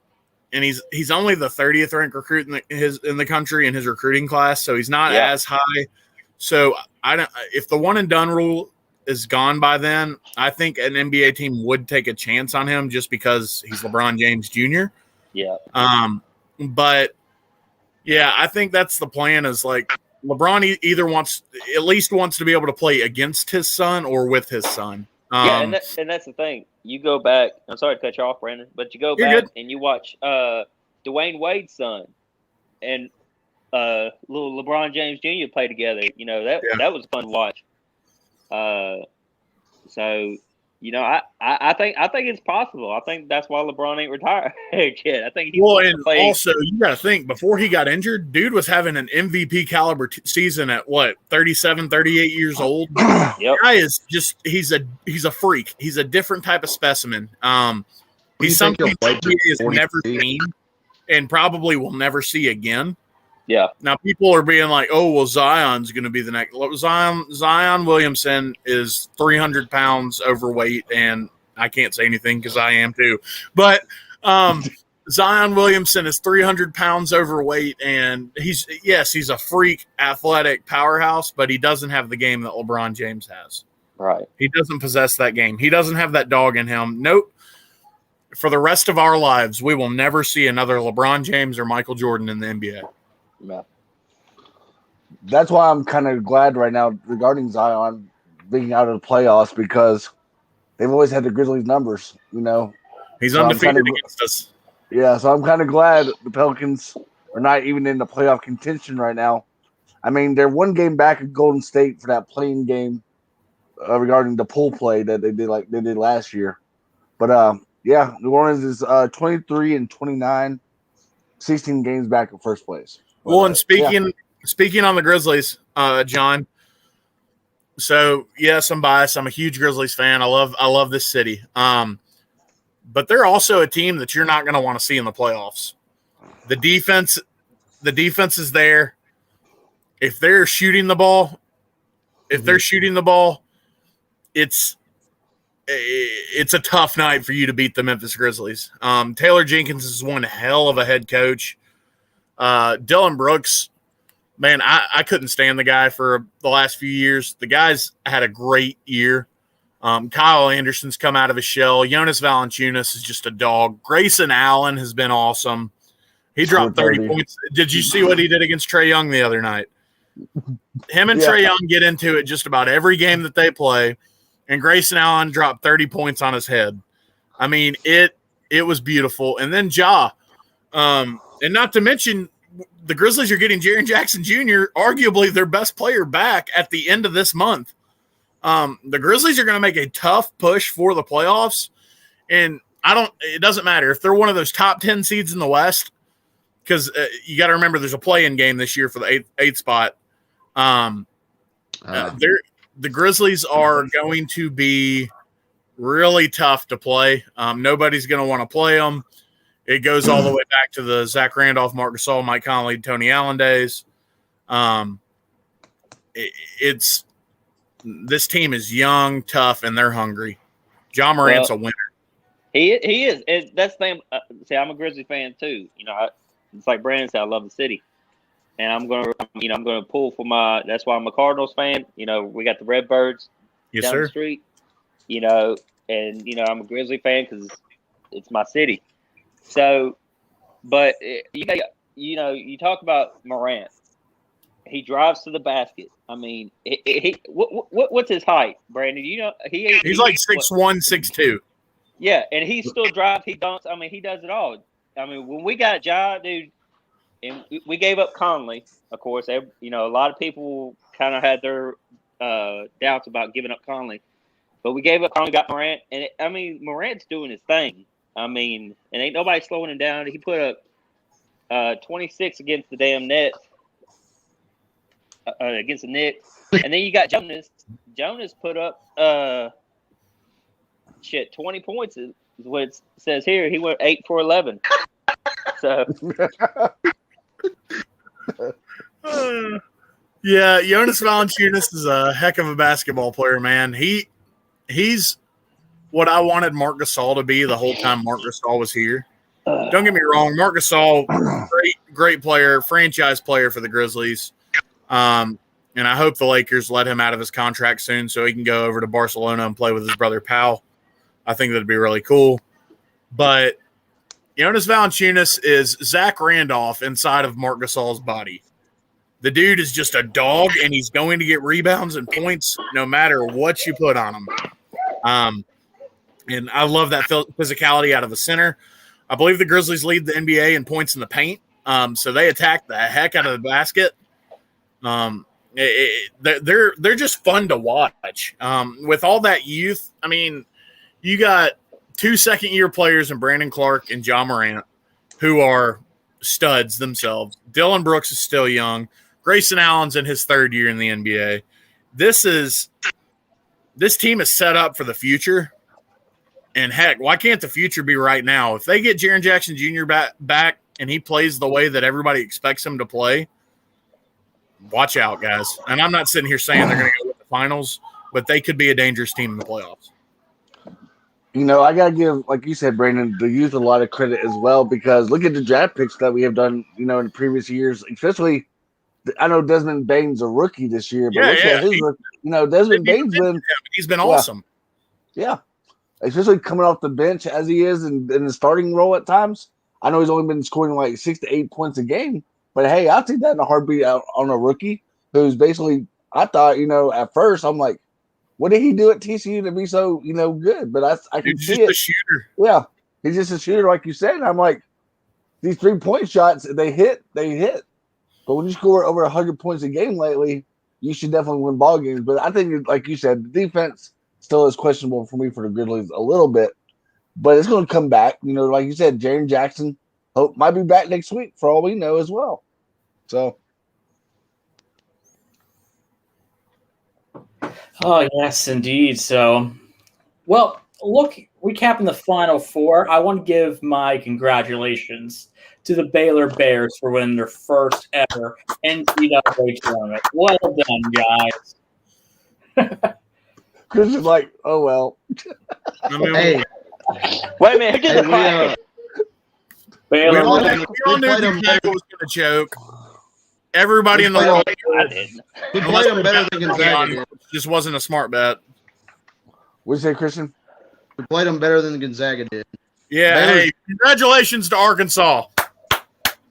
he's only the 30th ranked recruit in the country in his recruiting class, so he's not as high. So if the one and done rule is gone by then, I think an NBA team would take a chance on him just because he's LeBron James Jr. Yeah. But yeah, I think that's the plan. Is like LeBron either wants to be able to play against his son or with his son. And that's the thing. You go back. I'm sorry to cut you off, Brandon, but you go back and you watch Dwayne Wade's son and little LeBron James Jr. play together. You know that was fun to watch. So you know, I think it's possible. I think that's why LeBron ain't retired yet. I think also you got to think before he got injured, dude was having an MVP caliber season at 37, 38 years old. Yep. Guy is just he's a freak. He's a different type of specimen. He's something he has never seen and probably will never see again. Yeah. Now people are being like, "Oh, well, Zion's going to be the next." Zion Williamson is 300 pounds overweight, and I can't say anything because I am too. But Zion Williamson is 300 pounds overweight, and he's a freak, athletic powerhouse, but he doesn't have the game that LeBron James has. Right. He doesn't possess that game. He doesn't have that dog in him. Nope. For the rest of our lives, we will never see another LeBron James or Michael Jordan in the NBA. Yeah. That's why I'm kind of glad right now regarding Zion being out of the playoffs because they've always had the Grizzlies numbers, you know. He's undefeated against us. Yeah, so I'm kind of glad the Pelicans are not even in the playoff contention right now. I mean, they're one game back at Golden State for that playing game regarding the pool play that they did last year. But New Orleans is 23-29, 16 games back in first place. Well, and speaking on the Grizzlies, John. So yes, I'm biased. I'm a huge Grizzlies fan. I love this city. But they're also a team that you're not going to want to see in the playoffs. The defense is there. If they're shooting the ball, it's a tough night for you to beat the Memphis Grizzlies. Taylor Jenkins is one hell of a head coach. Dylan Brooks, man, I couldn't stand the guy for the last few years. The guy's had a great year. Kyle Anderson's come out of his shell. Jonas Valanciunas is just a dog. Grayson Allen has been awesome. He dropped 30 points. Did you see what he did against Trae Young the other night? Him and Trae Young get into it just about every game that they play, and Grayson Allen dropped 30 points on his head. I mean, it was beautiful. And then Ja. And not to mention, the Grizzlies are getting Jaren Jackson Jr., arguably their best player, back at the end of this month. The Grizzlies are going to make a tough push for the playoffs, and it doesn't matter if they're one of those top 10 seeds in the West, because you got to remember there's a play-in game this year for the eighth spot. The Grizzlies are going to be really tough to play. Nobody's going to want to play them. It goes all the way back to the Zach Randolph, Marc Gasol, Mike Conley, Tony Allen days. This team is young, tough, and they're hungry. Ja Morant's a winner. He is. That's the thing. See, I'm a Grizzlies fan too. You know, it's like Brandon said, I love the city, and I'm gonna pull for my. That's why I'm a Cardinals fan. You know, we got the Redbirds down the street. You know, and I'm a Grizzly fan because it's my city. So, but you talk about Morant. He drives to the basket. I mean, what's his height, Brandon? You know, he's like 6'1", 6'2". Yeah, and he still drives. He dunks. I mean, he does it all. I mean, when we got Ja, dude, and we gave up Conley, of course. A lot of people kind of had their doubts about giving up Conley, but we gave up Conley, got Morant, and Morant's doing his thing. I mean, and ain't nobody slowing him down. He put up 26 against the damn Nets, against the Knicks. And then you got Jonas. Jonas put up 20 points is what it says here. He went 8 for 11. So yeah, Jonas Valanciunas is a heck of a basketball player, man. He's what I wanted Marc Gasol to be the whole time Marc Gasol was here. Don't get me wrong, Marc Gasol, great player, franchise player for the Grizzlies. And I hope the Lakers let him out of his contract soon so he can go over to Barcelona and play with his brother Pau. I think that'd be really cool. But Jonas Valanciunas is Zach Randolph inside of Marc Gasol's body. The dude is just a dog, and he's going to get rebounds and points no matter what you put on him. And I love that physicality out of the center. I believe the Grizzlies lead the NBA in points in the paint, so they attack the heck out of the basket. They're just fun to watch. With all that youth, I mean, you got 2 second-year players in Brandon Clark and Ja Morant who are studs themselves. Dylan Brooks is still young. Grayson Allen's in his 3rd year in the NBA. This team is set up for the future. And heck, why can't the future be right now? If they get Jaren Jackson Jr. back and he plays the way that everybody expects him to play, watch out, guys. And I'm not sitting here saying they're going to go with the finals, but they could be a dangerous team in the playoffs. You know, I got to give, like you said, Brandon, the youth a lot of credit as well, because look at the draft picks that we have done, you know, in previous years, especially I know Desmond Bane's a rookie this year, but look at his rookie. You know, Desmond Bane's he's been awesome. Yeah. Especially coming off the bench as he is in the starting role at times. I know he's only been scoring like 6 to 8 points a game, but hey, I'll take that in a heartbeat out on a rookie who's basically, I thought, you know, at first I'm like, what did he do at TCU to be so, you know, good? But I can see it. He's just a shooter. Yeah, he's just a shooter, like you said. And I'm like, these 3-point shots, they hit. But when you score over 100 points a game lately, you should definitely win ball games. But I think, like you said, the defense still is questionable for me for the Grizzlies a little bit. But it's going to come back. You know, like you said, Jaren Jackson might be back next week for all we know as well. So. Oh, yes, indeed. So, well, look, recapping the Final Four, I want to give my congratulations to the Baylor Bears for winning their first ever NCAA tournament. Well done, guys. Chris is like, oh, well. Hey, wait a minute. Who did the we, Baylor. We all knew Gonzaga was going to choke. Everybody in the world. I didn't. we played them better than Gonzaga did. Just wasn't a smart bet. What'd you say, Christian? We played them better than Gonzaga did. Yeah, hey, congratulations to Arkansas.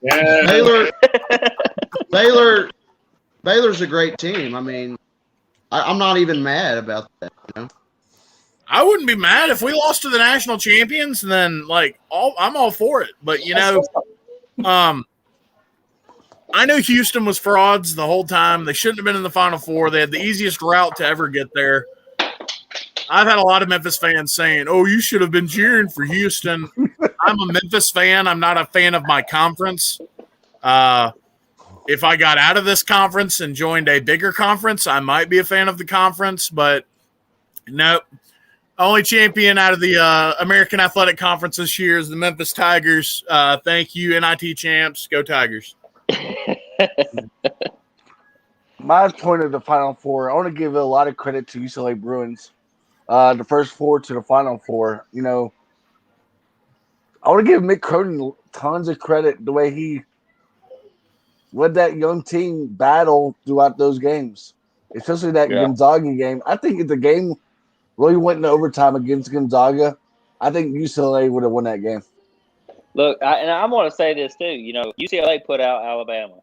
Yeah. Baylor's a great team. I mean, I'm not even mad about that. You know, I wouldn't be mad if we lost to the national champions. And then, like, I'm all for it. But you know, I knew Houston was frauds the whole time. They shouldn't have been in the Final Four. They had the easiest route to ever get there. I've had a lot of Memphis fans saying, "Oh, you should have been cheering for Houston." I'm a Memphis fan. I'm not a fan of my conference. If I got out of this conference and joined a bigger conference, I might be a fan of the conference. But nope. Only champion out of the American Athletic Conference this year is the Memphis Tigers. Thank you, NIT champs. Go Tigers. My point of the Final Four, I want to give a lot of credit to UCLA Bruins. The first 4 to the Final Four. You know, I want to give Mick Cronin tons of credit the way he led that young team battle throughout those games, especially that Gonzaga game. I think if the game really went into overtime against Gonzaga, I think UCLA would have won that game. Look, I want to say this too. You know, UCLA put out Alabama,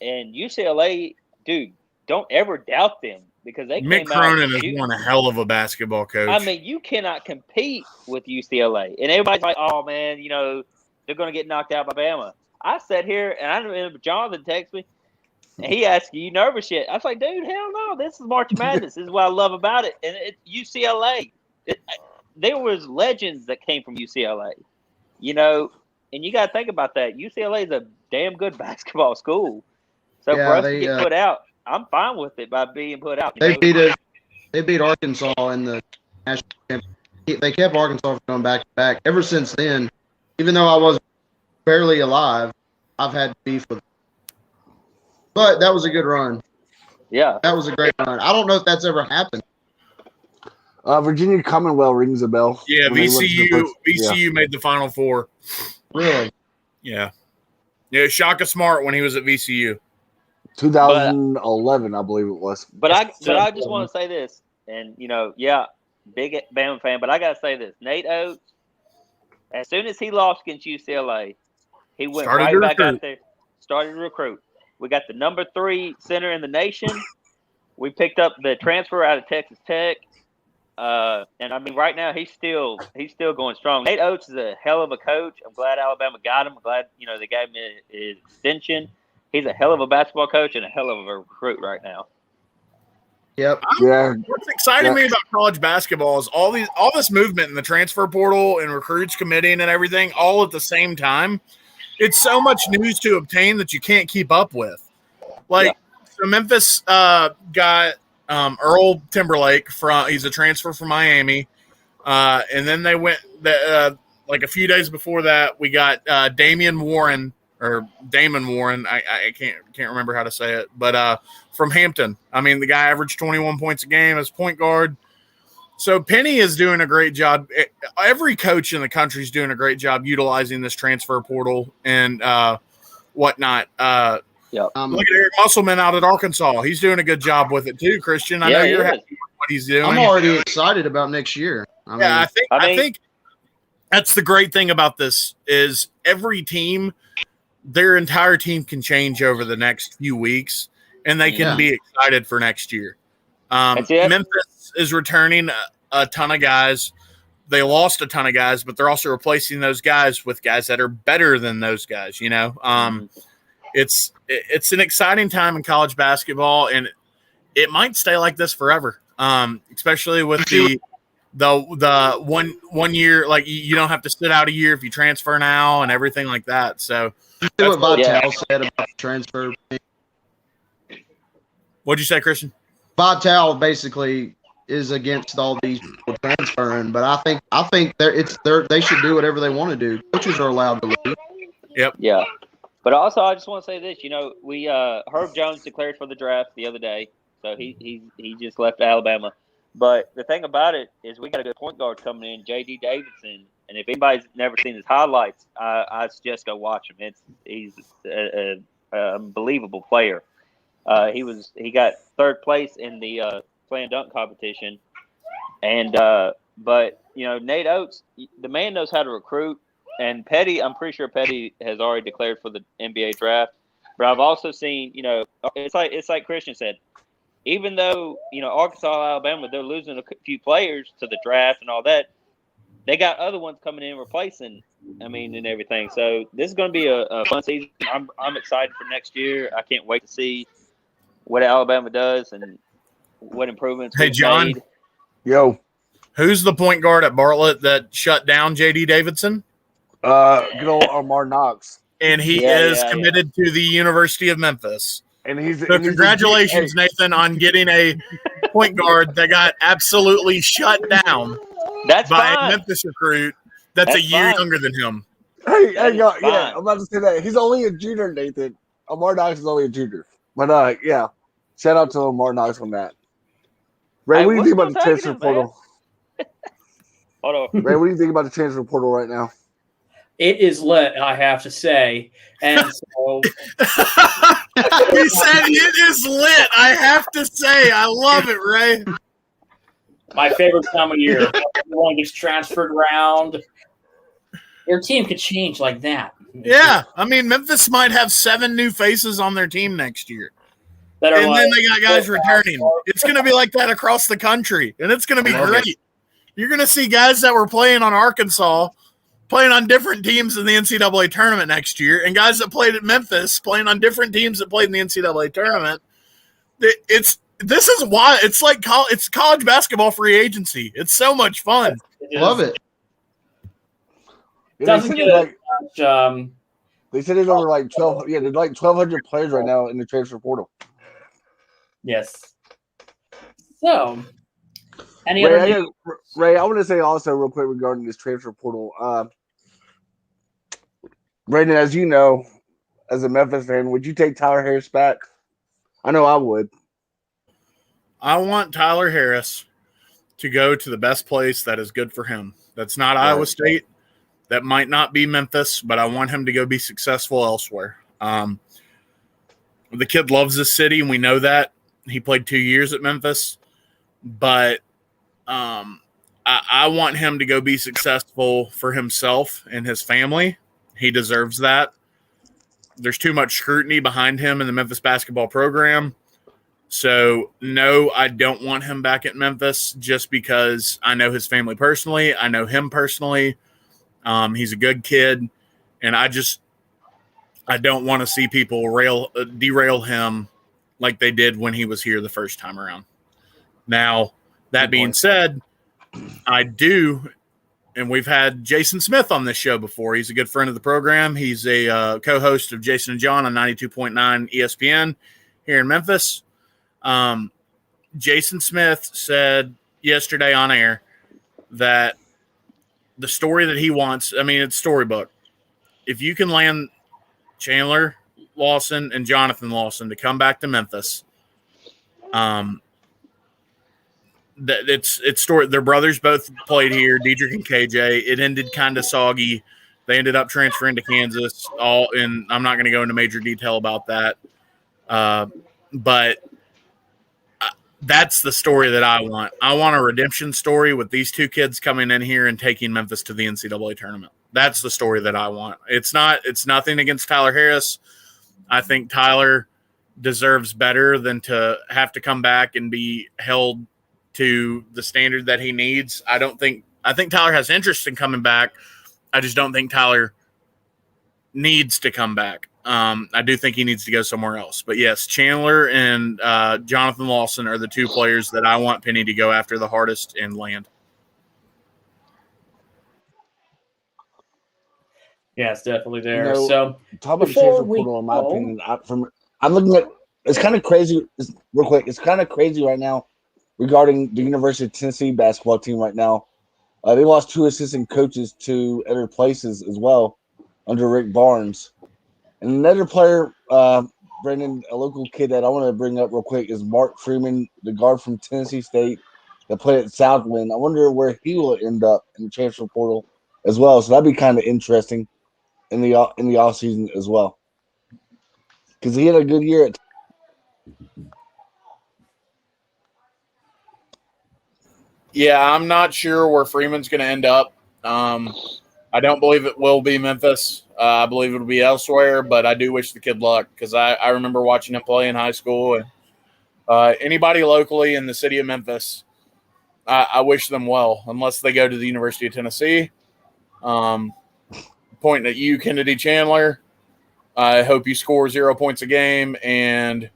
and UCLA, dude, don't ever doubt them because they Mick came out. Cronin is one hell of a basketball coach. I mean, you cannot compete with UCLA, and everybody's like, "Oh man, you know, they're going to get knocked out by Bama." I sat here and I remember Jonathan texted me, and he asked, "You nervous yet?" I was like, "Dude, hell no! This is March Madness. This is what I love about it." And it's UCLA. There was legends that came from UCLA. You know, and you got to think about that. UCLA is a damn good basketball school. So for us to get put out, I'm fine with it by being put out. They beat Arkansas in the national championship. they kept Arkansas from going back to back. Ever since then, even though I was barely alive, I've had beef with them. But that was a good run. Yeah. That was a great run. I don't know if that's ever happened. Virginia Commonwealth rings a bell. Yeah, when they went to the VCU made the Final Four. Really? Yeah. Yeah, Shaka Smart when he was at VCU. 2011, I believe it was. But I just want to say this, and big Bama fan, but I gotta say this: Nate Oates, as soon as he lost against UCLA, he went right back out there, started to recruit. We got the number 3 center in the nation. We picked up the transfer out of Texas Tech, and I mean, right now he's still going strong. Nate Oates is a hell of a coach. I'm glad Alabama got him. I'm glad they gave him his extension. He's a hell of a basketball coach and a hell of a recruit right now. Yep. Yeah. What's exciting me about college basketball is all this movement in the transfer portal and recruits committing and everything all at the same time. It's so much news to obtain that you can't keep up with. So Memphis got Earl Timberlake he's a transfer from Miami, and then they went like a few days before that we got Damon Warren. I can't remember how to say it, but from Hampton. I mean, the guy averaged 21 points a game as point guard. So Penny is doing a great job. Every coach in the country is doing a great job utilizing this transfer portal and whatnot. Yeah. Look at Eric Musselman out at Arkansas. He's doing a good job with it too, Christian. I know you're happy with what he's doing. I'm already excited about next year. I think that's the great thing about this is every team – their entire team can change over the next few weeks, and they can be excited for next year. Memphis is returning a ton of guys. They lost a ton of guys, but they're also replacing those guys with guys that are better than those guys. It's an exciting time in college basketball, and it might stay like this forever. Especially with the 1 year, like you don't have to sit out a year if you transfer now and everything like that. So. That's what Vitale said about the transfer. What'd you say, Christian? Vitale basically is against all these people transferring, but I think they should do whatever they want to do. Coaches are allowed to leave. Yep. Yeah. But also, I just want to say this. We Herb Jones declared for the draft the other day, so he just left Alabama. But the thing about it is, we got a good point guard coming in, J.D. Davidson. And if anybody's never seen his highlights, I suggest go watch him. He's an unbelievable player. He got 3rd place in the slam dunk competition, and but Nate Oates, the man knows how to recruit. And Petty, I'm pretty sure Petty has already declared for the NBA draft. But I've also seen, it's like Christian said, even though Arkansas, Alabama, they're losing a few players to the draft and all that. They got other ones coming in replacing, and everything. So this is going to be a fun season. I'm excited for next year. I can't wait to see what Alabama does and what improvements. Hey, John. Made. Yo. Who's the point guard at Bartlett that shut down J.D. Davidson? Good old Amar Knox. And he is committed to the University of Memphis. And he's congratulations, Nathan, on getting a point guard that got absolutely shut down. That's by fine. a Memphis recruit that's a year younger than him. Hey, y'all, I'm about to say that. He's only a junior, Nathan. Amar Knox is only a junior. But, shout out to Amar Knox on that. Ray, what do you think about the transfer portal? Hold on. Ray, what do you think about the transfer portal right now? It is lit, I have to say. And so he said it is lit. I have to say, I love it, Ray. My favorite time of year. Everyone gets transferred around. Your team could change like that. Yeah. I mean, Memphis might have 7 new faces on their team next year. Then they got guys returning. It's going to be like that across the country, and it's going to be great. You're going to see guys that were playing on Arkansas playing on different teams in the NCAA tournament next year, and guys that played at Memphis playing on different teams that played in the NCAA tournament. This is why it's like it's college basketball free agency. It's so much fun. Love it. Yeah, they said there's over like 12. Yeah, there's like 1,200 players right now in the transfer portal. Yes. So Any other news? Ray, I want to say also real quick regarding this transfer portal. Brandon, as you know, as a Memphis fan, would you take Tyler Harris back? I know I would. I want Tyler Harris to go to the best place that is good for him. That's not Right. Iowa State. That might not be Memphis, but I want him to go be successful elsewhere. The kid loves this city, and we know that. He played 2 years at Memphis, but I want him to go be successful for himself and his family. He deserves that. There's too much scrutiny behind him in the Memphis basketball program. So, no, I don't want him back at Memphis just because I know his family personally. I know him personally. He's a good kid, and I don't want to see people derail him like they did when he was here the first time around. Now, that being said, I do, and we've had Jason Smith on this show before. He's a good friend of the program. He's a co-host of Jason and John on 92.9 ESPN here in Memphis. Jason Smith said yesterday on air that the story that he wants, I mean, it's storybook. If you can land Chandler Lawson and Jonathan Lawson to come back to Memphis, it's story. Their brothers both played here, Diedrich and KJ. It ended kind of soggy. They ended up transferring to Kansas. And I'm not going to go into major detail about that. But that's the story that I want. I want a redemption story with these two kids coming in here and taking Memphis to the NCAA tournament. That's the story that I want. It's nothing against Tyler Harris. I think Tyler deserves better than to have to come back and be held to the standard that he needs. I think Tyler has interest in coming back. I just don't think Tyler needs to come back. I do think he needs to go somewhere else. But yes, Chandler and Jonathan Lawson are the two players that I want Penny to go after the hardest and land. Yeah, it's definitely there. You know, so talk about the before transfer we portal, in my go- opinion. I'm looking at it's kind of crazy. Real quick, it's kind of crazy right now regarding the University of Tennessee basketball team right now. They lost 2 assistant coaches to other places as well under Rick Barnes. And another player, Brendan, a local kid that I want to bring up real quick is Mark Freeman, the guard from Tennessee State that played at Southwind. I wonder where he will end up in the transfer portal as well. So that'd be kind of interesting in the off season as well, because he had a good year at. Yeah, I'm not sure where Freeman's going to end up. I don't believe it will be Memphis. I believe it'll be elsewhere, but I do wish the kid luck because I remember watching him play in high school. And anybody locally in the city of Memphis, I wish them well, unless they go to the University of Tennessee. Pointing at you, Kennedy Chandler. I hope you score 0 points a game and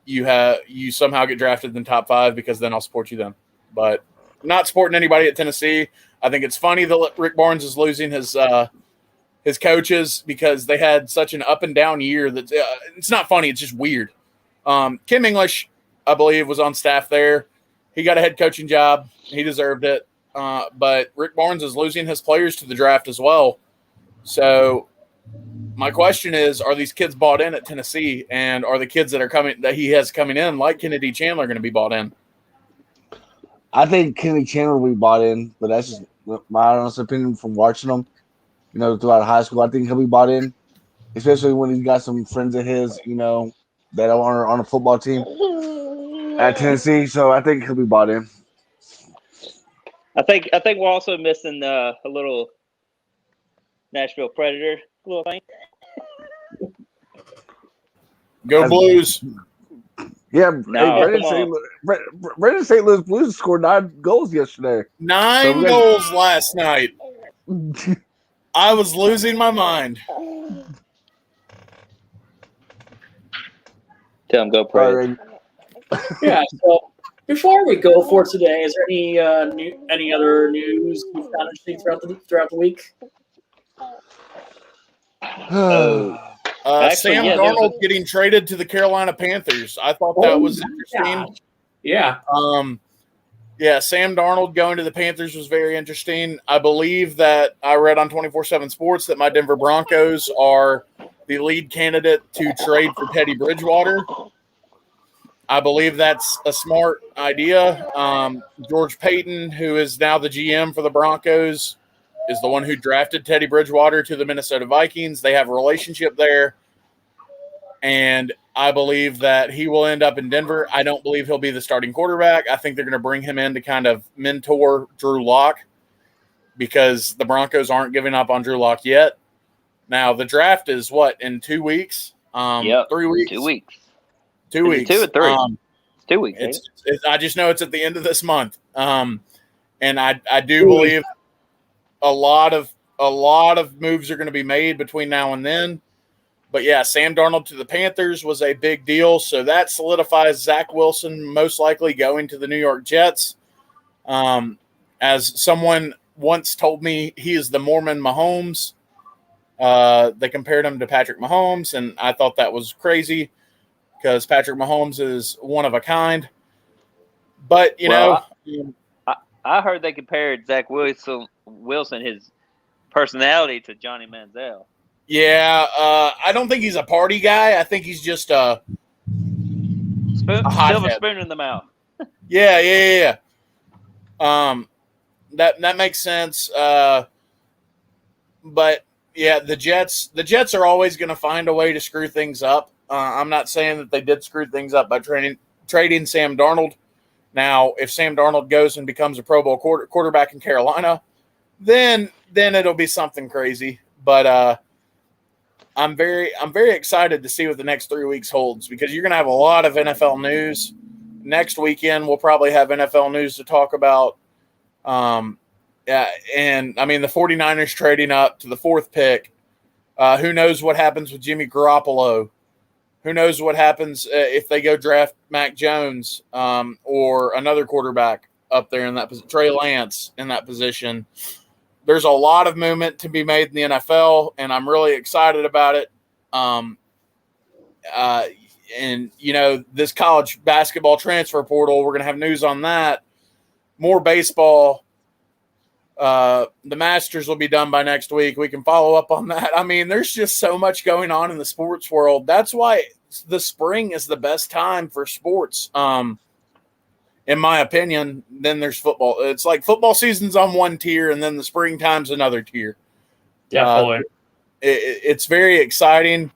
you somehow get drafted in the top 5, because then I'll support you then. But not supporting anybody at Tennessee. I think it's funny that Rick Barnes is losing his coaches because they had such an up and down year that it's not funny. It's just weird. Kim English, I believe, was on staff there. He got a head coaching job. He deserved it. But Rick Barnes is losing his players to the draft as well. So my question is, are these kids bought in at Tennessee, and are the kids that he has coming in, like Kennedy Chandler, going to be bought in? I think Kennedy Chandler will be bought in, but that's just my honest opinion from watching him, throughout high school. I think he'll be bought in, especially when he's got some friends of his, that are on a football team at Tennessee. So I think he'll be bought in. I think we're also missing a little Nashville Predator little thing. Go Blues. Yeah, No, Brendan St. Louis Blues scored 9 goals yesterday. 9 goals last night. I was losing my mind. Tell him go Predators. Yeah. So before we go for today, is there any other news you found interesting throughout the week? Actually, Sam yeah, Darnold getting traded to the Carolina Panthers. I thought that was interesting. Yeah. Yeah, Sam Darnold going to the Panthers was very interesting. I believe that I read on 24/7 Sports that my Denver Broncos are the lead candidate to trade for Teddy Bridgewater. I believe that's a smart idea. George Payton, who is now the GM for the Broncos, is the one who drafted Teddy Bridgewater to the Minnesota Vikings. They have a relationship there. And I believe that he will end up in Denver. I don't believe he'll be the starting quarterback. I think they're going to bring him in to kind of mentor Drew Lock because the Broncos aren't giving up on Drew Lock yet. Now, the draft is what, in 2 weeks? 3 weeks? 2 weeks. 2 weeks. 2 or 3. It's 2 weeks. I just know it's at the end of this month. And I do believe a lot of moves are going to be made between now and then. But, yeah, Sam Darnold to the Panthers was a big deal. So that solidifies Zach Wilson most likely going to the New York Jets. As someone once told me, he is the Mormon Mahomes. They compared him to Patrick Mahomes, and I thought that was crazy because Patrick Mahomes is one of a kind. But, I heard they compared Zach Wilson, his personality, to Johnny Manziel. Yeah, I don't think he's a party guy. I think he's just a silver spoon in the mouth. Yeah. That makes sense. But yeah, the Jets are always going to find a way to screw things up. I'm not saying that they did screw things up by trading Sam Darnold. Now, if Sam Darnold goes and becomes a Pro Bowl quarterback in Carolina, then it'll be something crazy. But I'm very excited to see what the next 3 weeks holds because you're going to have a lot of NFL news. Next weekend, we'll probably have NFL news to talk about. And I mean, the 49ers trading up to the 4th pick. Who knows what happens with Jimmy Garoppolo? Who knows what happens if they go draft Mac Jones or another quarterback up there in that position, Trey Lance in that position. There's a lot of movement to be made in the NFL, and I'm really excited about it. And, this college basketball transfer portal, we're going to have news on that. More baseball. The Masters will be done by next week. We can follow up on that. I mean, there's just so much going on in the sports world. That's why the spring is the best time for sports. In my opinion, then there's football. It's like football season's on one tier, and then the springtime's another tier. Definitely. It's very exciting.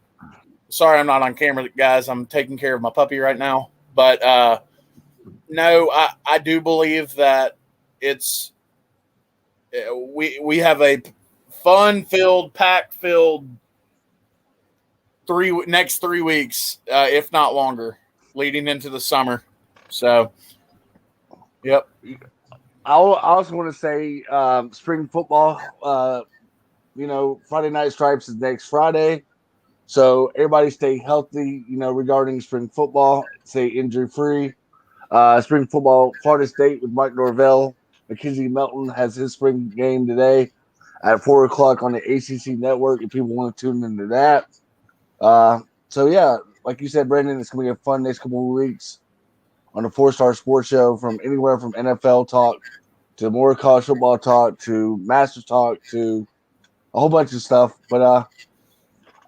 Sorry I'm not on camera, guys. I'm taking care of my puppy right now. But, no, I do believe that it's we have a fun-filled, pack-filled next 3 weeks, if not longer, leading into the summer. So – yep. I also want to say spring football, Friday Night Stripes is next Friday. So everybody stay healthy, regarding spring football, stay injury-free. Spring football, Florida State with Mike Norvell. McKenzie Melton has his spring game today at 4 o'clock on the ACC network if people want to tune into that. So, yeah, like you said, Brandon, it's going to be a fun next couple of weeks on the 4-Star Sports Show, from anywhere from NFL talk to more college football talk to Masters talk to a whole bunch of stuff. But I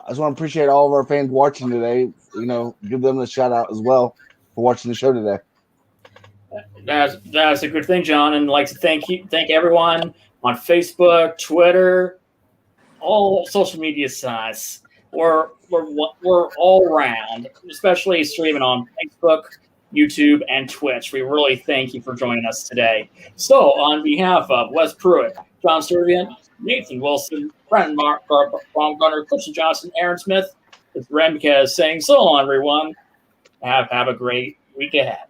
just want to appreciate all of our fans watching today. Give them a shout out as well for watching the show today. That's a good thing, John, and I'd like to thank everyone on Facebook, Twitter, all social media sites. We're all around, especially streaming on Facebook, YouTube, and Twitch. We really thank you for joining us today. So, on behalf of Wes Pruitt, John Sturviant, Nathan Wilson, Brendan Baumgartner, Clifton Johnson, Aaron Smith, it's Remkes saying so long, everyone. Have a great week ahead.